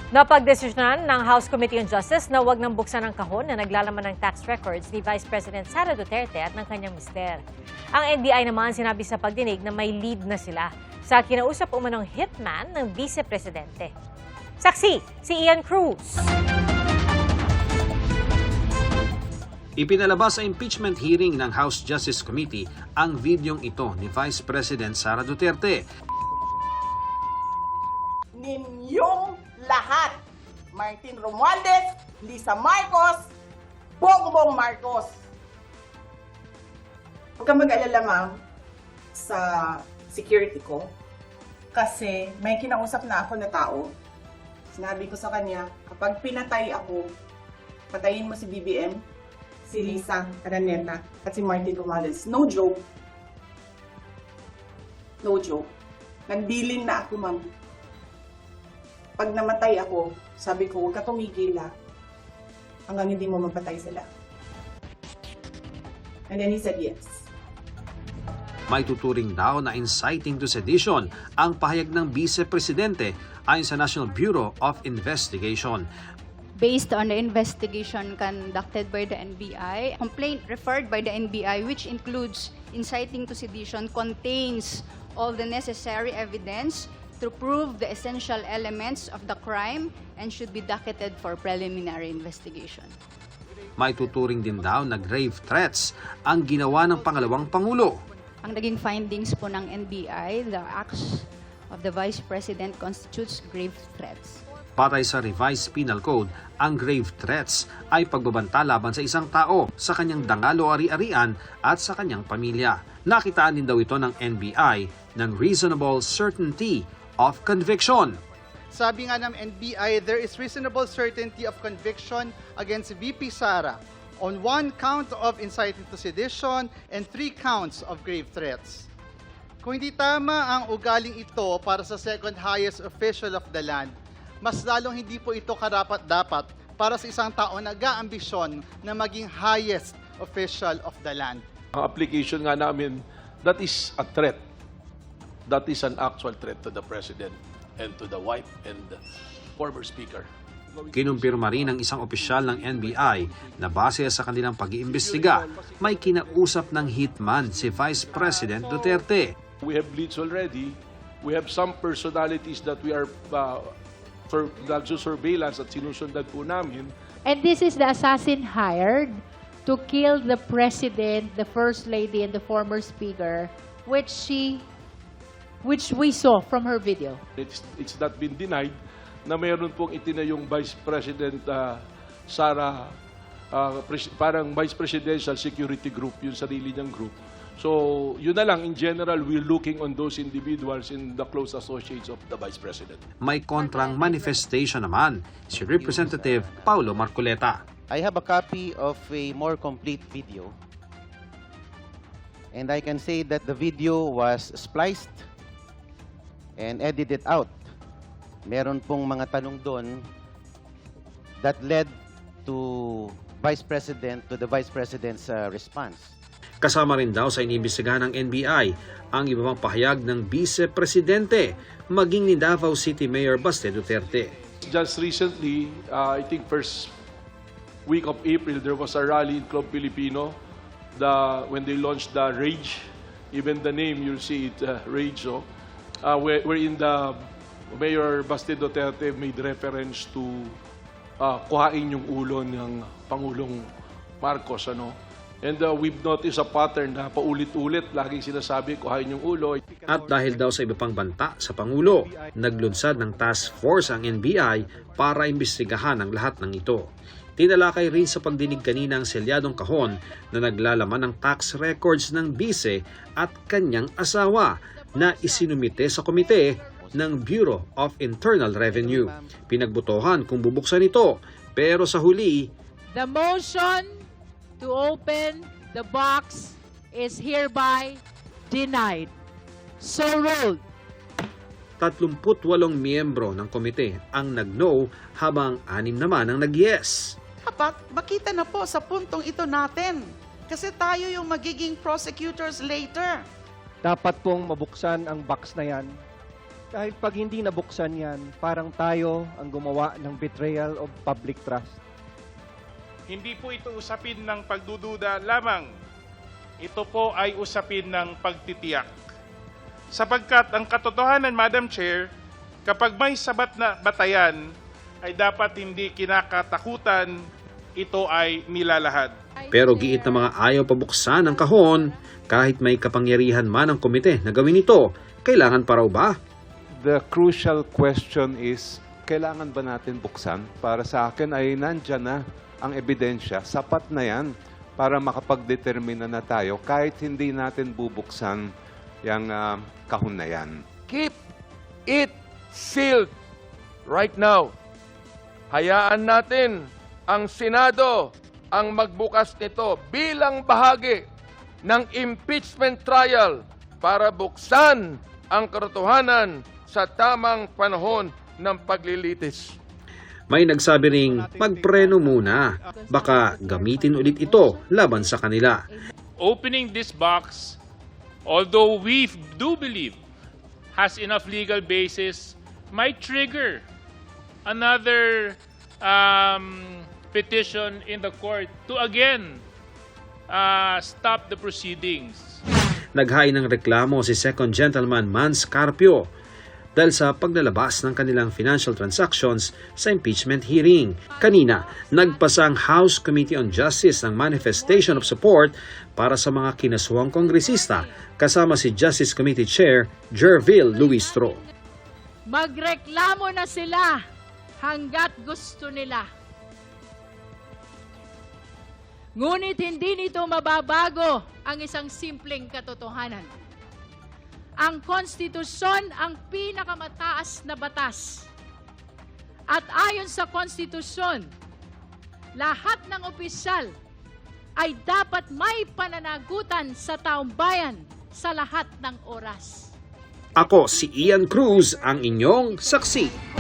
Napagdesisyonan ng House Committee on Justice na huwag nang buksan ang kahon na naglalaman ng tax records ni Vice President Sara Duterte at ng kanyang mister. Ang NBI naman sinabi sa pagdinig na may lead na sila sa kinausap umanong hitman ng Vice Presidente. Saksi, si Ian Cruz. Ipinalabas sa impeachment hearing ng House Justice Committee ang videong ito ni Vice President Sara Duterte. Ninyong lahat, Martin Romualdez, Lisa Marcos, Bongbong Marcos. Huwag kang mag-alala, ma'am, sa security ko. Kasi may kinausap na ako na tao. Sinabi ko sa kanya, kapag pinatay ako, patayin mo si BBM, si Lisa Araneta, at si Martin Romualdez. No joke. No joke. Nagbilin na ako, ma'am. Pag namatay ako, sabi ko, huwag ka tumigil hanggang hindi mo mapatay sila. And then he said yes. May tuturing daw na inciting to sedition ang pahayag ng Vice Presidente ayon sa National Bureau of Investigation. Based on the investigation conducted by the NBI, complaint referred by the NBI, which includes inciting to sedition, contains all the necessary evidence to prove the essential elements of the crime and should be docketed for preliminary investigation. May tuturing din daw na grave threats ang ginawa ng pangalawang Pangulo. Ang naging findings po ng NBI, the acts of the Vice President constitutes grave threats. Patay sa revised penal code, ang grave threats ay pagbabanta laban sa isang tao, sa kanyang dangal o ari-arian at sa kanyang pamilya. Nakitaan din daw ito ng NBI ng reasonable certainty of conviction. Sabi nga ng NBI, there is reasonable certainty of conviction against VP Sara on 1 count of inciting to sedition and 3 counts of grave threats. Kung hindi tama ang ugaling ito para sa second highest official of the land, mas lalong hindi po ito karapat-dapat para sa isang tao na nag-aambisyon na maging highest official of the land. Ang application nga namin, that is a threat. That is an actual threat to the President and to the wife and the former Speaker. Kinumpirma rin ng isang opisyal ng NBI na base sa kanilang pag-iimbestiga, may kinausap ng hitman si Vice President Duterte. We have leads already. We have some personalities that we are surveillance at sinusundan po namin. And this is the assassin hired to kill the President, the First Lady, and the former Speaker, which we saw from her video. It's not been denied na mayroon pong itinayong Vice President Sara, parang Vice Presidential Security Group, yung sarili niyang group. So, yun na lang, in general, we're looking on those individuals in the close associates of the Vice President. May kontrang manifestation naman si Representative Paulo Marcoleta. I have a copy of a more complete video. And I can say that the video was spliced and edited out. Meron pong mga tanong doon that led to the Vice President's response. Kasama rin daw sa iniimbestigahan ng NBI ang iba pang pahayag ng Vice Presidente, maging ni Davao City Mayor Baste Duterte. Just recently, I think first week of April, there was a rally in Club Filipino when they launched the Rage. Even the name, you'll see it, Rage. Wherein the Mayor Baste Duterte made reference to kuhain yung ulo ng Pangulong Marcos. And we've noticed a pattern na paulit-ulit, laging sinasabi, kuhain yung ulo. At dahil daw sa iba pang banta sa Pangulo, naglunsad ng task force ang NBI para imbestigahan ang lahat ng ito. Tinalakay rin sa pagdinig kanina ang selyadong kahon na naglalaman ng tax records ng bise at kanyang asawa na isinumite sa komite ng Bureau of Internal Revenue. Pinagbotohan kung bubuksan ito, pero sa huli, The motion to open the box is hereby denied. So ruled. 38 miyembro ng komite ang nag-no habang 6 naman ang nag-yes. Dapat makita na po sa puntong ito natin. Kasi tayo yung magiging prosecutors later. Dapat pong mabuksan ang box na yan Kahit pag hindi nabuksan yan, parang tayo ang gumawa ng betrayal of public trust. Hindi po ito usapin ng pagdududa lamang. Ito po ay usapin ng pagtitiyak. Sapagkat ang katotohanan, Madam Chair, kapag may sabat na batayan, ay dapat hindi kinakatakutan, ito ay nilalahad. Pero giit na mga ayaw pabuksan ang kahon, kahit may kapangyarihan man ang komite na gawin ito, kailangan pa raw ba? The crucial question is, kailangan ba natin buksan? Para sa akin ay nandyan na ang ebidensya. Sapat na yan para makapagdetermina na tayo kahit hindi natin bubuksan yung kahon na yan. Keep it sealed right now. Hayaan natin ang Senado ang magbukas nito bilang bahagi ng impeachment trial para buksan ang katotohanan sa tamang panahon ng paglilitis. May nagsabi ring magpreno muna, baka gamitin ulit ito laban sa kanila. Opening this box, although we do believe has enough legal basis, might trigger another petition in the court to again stop the proceedings. Naghain ng reklamo si Second Gentleman Mans Carpio dahil sa paglalabas ng kanilang financial transactions sa impeachment hearing. Kanina, nagpasa ang House Committee on Justice ng manifestation of support para sa mga kinasuhang kongresista kasama si Justice Committee Chair Jervil Luistro. Magreklamo na sila hanggat gusto nila. Ngunit hindi nito mababago ang isang simpleng katotohanan. Ang konstitusyon ang pinakamataas na batas. At ayon sa konstitusyon, lahat ng opisyal ay dapat may pananagutan sa taong bayan sa lahat ng oras. Ako si Ian Cruz, ang inyong saksi.